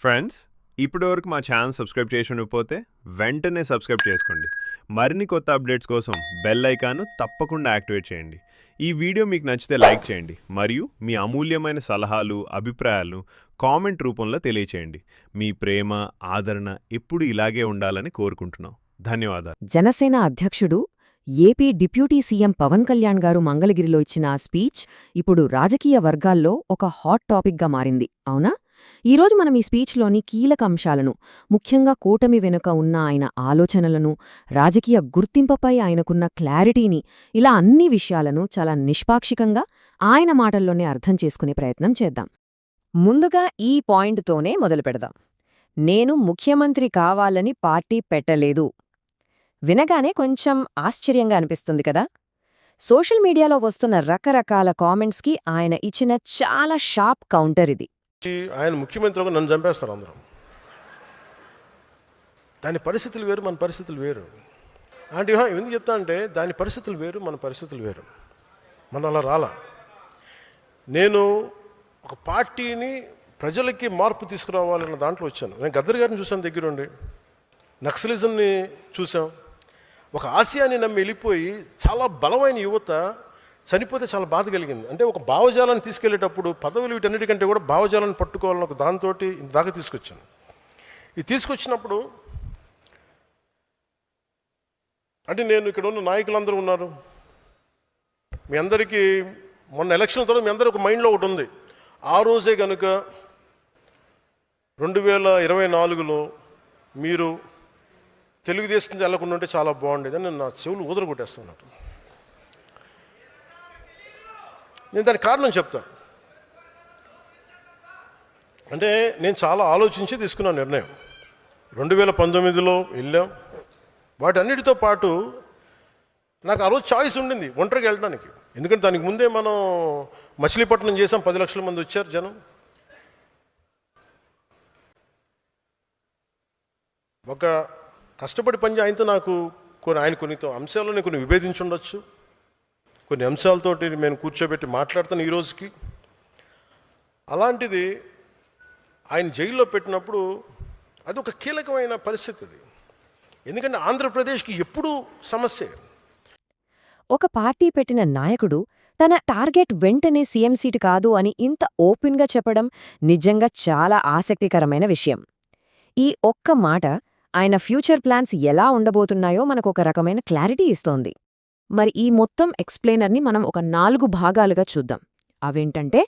Friends, ఇప్పటివరకు మా channel subscribe చేసి ఉండకపోతే వెంటనే సబ్స్క్రైబ్ చేసుకోండి. మరిన్ని కొత్త అప్డేట్స్ కోసం బెల్ ఐకాన్ను తప్పకుండా యాక్టివేట్ చేయండి. ఈ వీడియో మీకు నచ్చితే లైక్ చేయండి మరియు మీ అమూల్యమైన సలహాలు, అభిప్రాయాలు కామెంట్ రూపంలో తెలియచేయండి. మీ ప్రేమ, ఆదరణ ఎప్పుడు ఇలాగే ఉండాలని కోరుకుంటున్నాం. ధన్యవాదాలు. జనసేన అధ్యక్షుడు AP deputy CM Pawan Kalyan గారు మంగళగిరిలో ఇచ్చిన ఆ స్పీచ్ ఇప్పుడు రాజకీయ వర్గాల్లో ఒక హాట్ టాపిక్గా మారింది, అవునా? ఈరోజు మనం ఈ స్పీచ్లోని కీలక అంశాలను, ముఖ్యంగా కూటమి వెనుక ఉన్న ఆయన ఆలోచనలను, రాజకీయ గుర్తింపుపై ఆయనకున్న క్లారిటీని, ఇలా అన్ని విషయాలను చాలా నిష్పాక్షికంగా ఆయన మాటల్లోనే అర్థం చేసుకునే ప్రయత్నం చేద్దాం. ముందుగా ఈ పాయింట్తోనే మొదలుపెడదాం. నేను ముఖ్యమంత్రి కావాలని పార్టీ పెట్టలేదు. వినగానే కొంచెం ఆశ్చర్యంగా అనిపిస్తుంది కదా? సోషల్ మీడియాలో వస్తున్న రకరకాల కామెంట్స్కి ఆయన ఇచ్చిన చాలా షార్ప్ కౌంటర్ ఇది. ఆయన ముఖ్యమంత్రిగా నన్ను చంపేస్తారు అందరం. దాని పరిస్థితులు వేరు, మన పరిస్థితులు వేరు. అంటే ఎందుకు చెప్తా అంటే దాని పరిస్థితులు వేరు, మన పరిస్థితులు వేరు. మనం అలా రాలా. నేను ఒక పార్టీని ప్రజలకి మార్పు తీసుకురావాలన్న దాంట్లో వచ్చాను. నేను గద్దర్ గారిని చూసాను దగ్గరుండి, నక్సలిజంని చూసాం. ఒక ఆశయాన్ని నమ్మి వెళ్ళిపోయి చాలా బలమైన యువత చనిపోతే చాలా బాధ కలిగింది. అంటే ఒక భావజాలాన్ని తీసుకెళ్లేటప్పుడు పదవులు వీటన్నిటికంటే కూడా భావజాలాన్ని పట్టుకోవాలని ఒక దాంతో దాకా తీసుకొచ్చాను. ఇది తీసుకొచ్చినప్పుడు అంటే నేను ఇక్కడ ఉన్న నాయకులందరూ ఉన్నారు. మీ అందరికీ మొన్న ఎలక్షన్ తర్వాత మీ అందరూ ఒక మైండ్లో ఒకటి ఉంది. ఆ రోజే కనుక 2024లో మీరు తెలుగుదేశం వెళ్ళకుండా ఉంటే చాలా బాగుండేది. నేను నా చెవులు ఊదర కొట్టేస్తున్నట్టు. నేను దానికి కారణం చెప్తాను. అంటే నేను చాలా ఆలోచించి తీసుకున్న నిర్ణయం. 2019లో వెళ్ళాం. వాటన్నిటితో పాటు నాకు ఆ రోజు చాయిస్ ఉండింది ఒంటరిగా వెళ్ళడానికి. ఎందుకంటే దానికి ముందే మనం మచిలీపట్నం చేసాం, 10 లక్షల మంది వచ్చారు జనం. ఒక కష్టపడి పని ఆయనతో నాకు ఆయన కొన్ని అంశాలను కొన్ని విభేదించుండొచ్చు. కొన్ని అంశాలతోటి నేను కూర్చోబెట్టి మాట్లాడుతాను ఈ రోజుకి. అలాంటిది ఆయన జైల్లో పెట్టినప్పుడు అది ఒక కీలకమైన పరిస్థితి అది. ఎందుకంటే ఆంధ్రప్రదేశ్కి ఎప్పుడూ సమస్య. ఒక పార్టీ పెట్టిన నాయకుడు తన టార్గెట్ వెంటనే సీఎం సీటు కాదు అని ఇంత ఓపెన్గా చెప్పడం నిజంగా చాలా ఆసక్తికరమైన విషయం. ఈ ఒక్క మాట ఆయన ఫ్యూచర్ ప్లాన్స్ ఎలా ఉండబోతున్నాయో మనకొక రకమైన క్లారిటీ ఇస్తోంది. మరి ఈ మొత్తం ఎక్స్ప్లెయినర్ని మనం ఒక 4 భాగాలుగా చూద్దాం. అవేంటంటే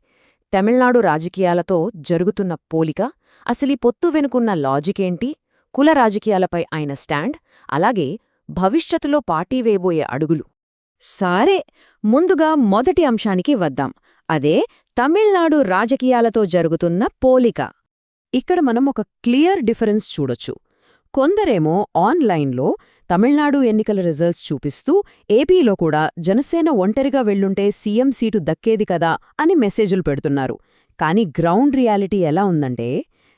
తమిళనాడు రాజకీయాలతో జరుగుతున్న పోలిక, అసలీ పొత్తు వెనుకున్న లాజికేంటి, కుల రాజకీయాలపై ఆయన స్టాండ్, అలాగే భవిష్యత్తులో పార్టీ వేయబోయే అడుగులు. సరే, ముందుగా మొదటి అంశానికి వద్దాం. అదే తమిళనాడు రాజకీయాలతో జరుగుతున్న పోలిక. ఇక్కడ మనం ఒక క్లియర్ డిఫరెన్స్ చూడొచ్చు. కొందరేమో ఆన్లైన్లో తమిళనాడు ఎన్నికల రిజల్ట్స్ చూపిస్తూ ఏపీలో కూడా జనసేన ఒంటరిగా వెళ్లుంటే సీఎం సీటు దక్కేది కదా అని మెసేజులు పెడుతున్నారు. కానీ గ్రౌండ్ రియాలిటీ ఎలా ఉందంటే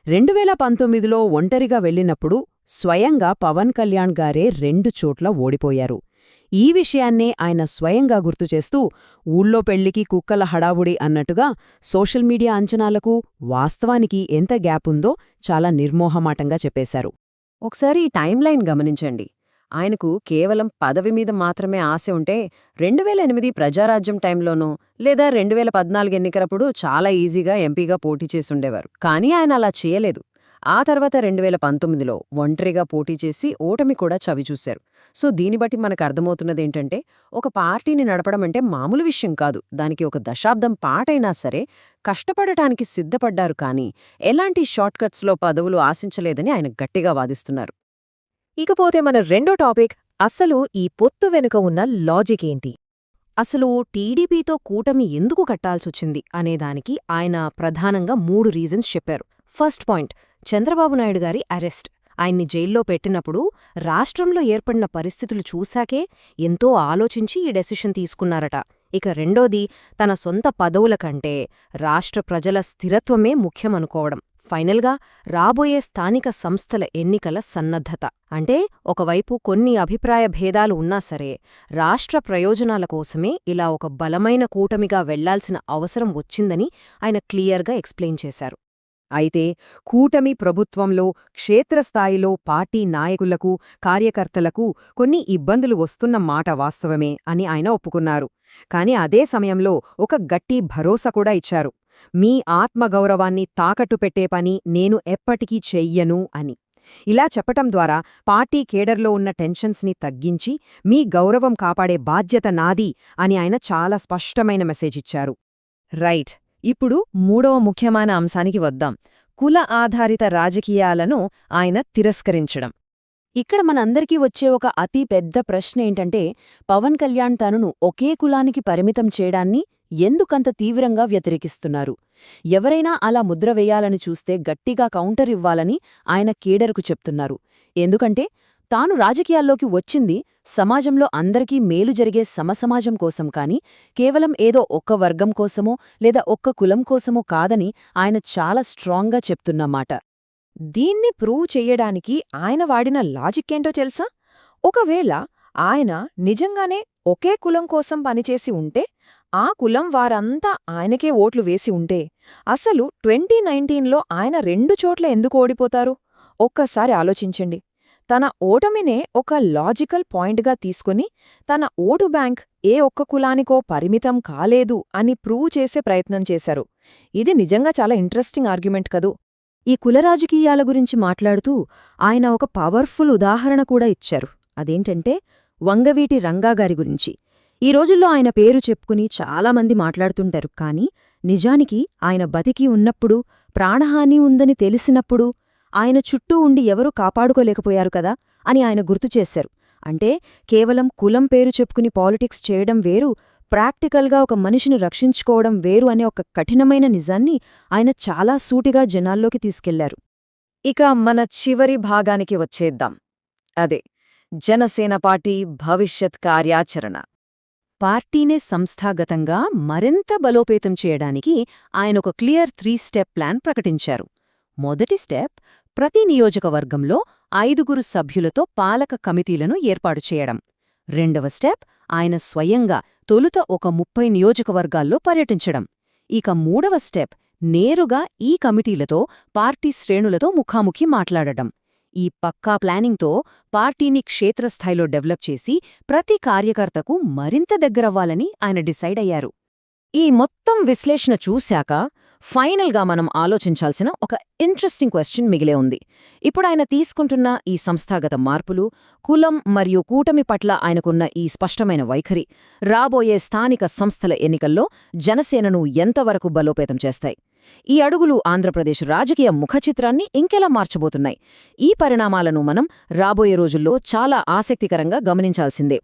2019లో ఒంటరిగా వెళ్లినప్పుడు స్వయంగా పవన్ కళ్యాణ్ గారే 2 చోట్ల ఓడిపోయారు. ఈ విషయాన్నే ఆయన స్వయంగా గుర్తుచేస్తూ ఊళ్ళో పెళ్లికి కుక్కల హడావుడి అన్నట్టుగా సోషల్ మీడియా అంచనాలకు వాస్తవానికి ఎంత గ్యాప్ ఉందో చాలా నిర్మోహమాటంగా చెప్పేశారు. ఒకసారి ఈ టైమ్లైన్ గమనించండి. ఆయనకు కేవలం పదవి మీద మాత్రమే ఆశ ఉంటే 2008 ప్రజారాజ్యం టైంలోనో లేదా 2014 ఎన్నికలప్పుడు చాలా ఈజీగా ఎంపీగా పోటీ చేసుండేవారు. కానీ ఆయన అలా చేయలేదు. ఆ తర్వాత 2019లో ఒంటరిగా పోటీ చేసి ఓటమి కూడా చవిచూశారు. సో దీన్ని బట్టి మనకు అర్థమవుతున్నదేంటంటే ఒక పార్టీని నడపడం అంటే మామూలు విషయం కాదు. దానికి ఒక దశాబ్దం పాటైనా సరే కష్టపడటానికి సిద్ధపడ్డారు. కానీ ఎలాంటి షార్ట్కట్స్లో పదవులు ఆశించలేదని ఆయన గట్టిగా వాదిస్తున్నారు. ఇకపోతే మన రెండో టాపిక్, అసలు ఈ పొత్తు వెనుక ఉన్న లాజిక్ ఏంటి? అసలు టీడీపీతో కూటమి ఎందుకు కట్టాల్సొచ్చింది అనేదానికి ఆయన ప్రధానంగా 3 రీజన్స్ చెప్పారు. ఫస్ట్ పాయింట్, చంద్రబాబు నాయుడు గారి అరెస్ట్. ఆయన్ని జైల్లో పెట్టినప్పుడు రాష్ట్రంలో ఏర్పడిన పరిస్థితులు చూశాకే ఎంతో ఆలోచించి ఈ డెసిషన్ తీసుకున్నారట. ఇక రెండోది, తన సొంత పదవుల కంటే రాష్ట్ర ప్రజల స్థిరత్వమే ముఖ్యమనుకోవడం. ఫైనల్గా రాబోయే స్థానిక సంస్థల ఎన్నికల సన్నద్ధత. అంటే ఒకవైపు కొన్ని అభిప్రాయ భేదాలు ఉన్నా సరే రాష్ట్ర ప్రయోజనాల కోసమే ఇలా ఒక బలమైన కూటమిగా వెళ్లాల్సిన అవసరం వచ్చిందని ఆయన క్లియర్గా ఎక్స్ప్లెయిన్ చేశారు. అయితే కూటమి ప్రభుత్వంలో క్షేత్రస్థాయిలో పార్టీ నాయకులకు, కార్యకర్తలకు కొన్ని ఇబ్బందులు వస్తున్న మాట వాస్తవమే అని ఆయన ఒప్పుకున్నారు. కాని అదే సమయంలో ఒక గట్టి భరోసా కూడా ఇచ్చారు. మీ ఆత్మగౌరవాన్ని తాకట్టు పెట్టే పని నేను ఎప్పటికీ చెయ్యను అని. ఇలా చెప్పటం ద్వారా పార్టీ కేడర్లో ఉన్న టెన్షన్స్ని తగ్గించి మీ గౌరవం కాపాడే బాధ్యత నాది అని ఆయన చాలా స్పష్టమైన మెసేజ్ ఇచ్చారు. రైట్. ఇప్పుడు మూడవ ముఖ్యమైన అంశానికి వద్దాం. కుల ఆధారిత రాజకీయాలను ఆయన తిరస్కరించడం. ఇక్కడ మనందరికీ వచ్చే ఒక అతి పెద్ద ప్రశ్న ఏంటంటే, పవన్ కళ్యాణ్ తనను ఒకే కులానికి పరిమితం చేయడాన్ని ఎందుకంత తీవ్రంగా వ్యతిరేకిస్తున్నారు? ఎవరైనా అలా ముద్ర వేయాలని చూస్తే గట్టిగా కౌంటర్ ఇవ్వాలని ఆయన కేడర్కు చెప్తున్నారు. ఎందుకంటే తాను రాజకీయాల్లోకి వచ్చింది సమాజంలో అందరికీ మేలు జరిగే సమసమాజం కోసం కాని కేవలం ఏదో ఒక్క వర్గం కోసమో లేదా ఒక్క కులం కోసమో కాదని ఆయన చాలా స్ట్రాంగ్గా చెప్తున్నమాట. దీన్ని ప్రూవ్ చెయ్యడానికి ఆయన వాడిన లాజిక్కేంటో తెలుసా? ఒకవేళ ఆయన నిజంగానే ఒకే కులం కోసం పనిచేసి ఉంటే, ఆ కులం వారంతా ఆయనకే ఓట్లు వేసి ఉంటే, అసలు 2019లో ఆయన 2 చోట్ల ఎందుకు ఓడిపోతారు? ఒక్కసారి ఆలోచించండి. తన ఓటమినే ఒక లాజికల్ పాయింట్గా తీసుకుని తన ఓటు బ్యాంక్ ఏ ఒక్క కులానికో పరిమితం కాలేదు అని ప్రూవ్ చేసే ప్రయత్నం చేశారు. ఇది నిజంగా చాలా ఇంట్రెస్టింగ్ ఆర్గ్యుమెంట్ కదూ. ఈ కుల రాజకీయాల గురించి మాట్లాడుతూ ఆయన ఒక పవర్ఫుల్ ఉదాహరణ కూడా ఇచ్చారు. అదేంటంటే వంగవీటి రంగాగారి గురించి. ఈ రోజుల్లో ఆయన పేరు చెప్పుకుని చాలామంది మాట్లాడుతుంటారు. కాని నిజానికి ఆయన బతికి ఉన్నప్పుడు, ప్రాణహాని ఉందని తెలిసినప్పుడు ఆయన చుట్టూ ఉండి ఎవరూ కాపాడుకోలేకపోయారు కదా అని ఆయన గుర్తుచేశారు. అంటే కేవలం కులం పేరు చెప్పుకుని పాలిటిక్స్ చేయడం వేరు, ప్రాక్టికల్గా ఒక మనిషిని రక్షించుకోవడం వేరు అనే ఒక కఠినమైన నిజాన్ని ఆయన చాలా సూటిగా జనాల్లోకి తీసుకెళ్లారు. ఇక మన చివరి భాగానికి వచ్చేద్దాం. అదే జనసేన పార్టీ భవిష్యత్ కార్యాచరణ. పార్టీనే సంస్థాగతంగా మరింత బలోపేతం చేయడానికి ఆయనొక క్లియర్ 3 స్టెప్ ప్లాన్ ప్రకటించారు. మొదటి స్టెప్, ప్రతి నియోజకవర్గంలో 5 సభ్యులతో పాలక కమిటీలను ఏర్పాటు చేయడం. రెండవ స్టెప్, ఆయన స్వయంగా తొలుత ఒక 30 నియోజకవర్గాల్లో పర్యటించడం. ఇక మూడవ స్టెప్, నేరుగా ఈ కమిటీలతో పార్టీ శ్రేణులతో ముఖాముఖి మాట్లాడటం. ఈ పక్కా ప్లానింగ్తో పార్టీని క్షేత్రస్థాయిలో డెవలప్ చేసి ప్రతి కార్యకర్తకు మరింత దగ్గరవ్వాలని ఆయన డిసైడ్ అయ్యారు. ఈ మొత్తం విశ్లేషణ చూశాక ఫైనల్గా మనం ఆలోచించాల్సిన ఒక ఇంట్రెస్టింగ్ క్వశ్చన్ మిగిలే ఉంది. ఇప్పుడు ఆయన తీసుకుంటున్న ఈ సంస్థాగత మార్పులు, కులం మరియు కూటమి పట్ల ఆయనకున్న ఈ స్పష్టమైన వైఖరి రాబోయే స్థానిక సంస్థల ఎన్నికల్లో జనసేనను ఎంతవరకు బలోపేతం చేస్తాయి? ఈ అడుగులు ఆంధ్రప్రదేశ్ రాజకీయ ముఖచిత్రాన్ని ఇంకెలా మార్చబోతున్నాయి? ఈ పరిణామాలను మనం రాబోయే రోజుల్లో చాలా ఆసక్తికరంగా గమనించాల్సిందే.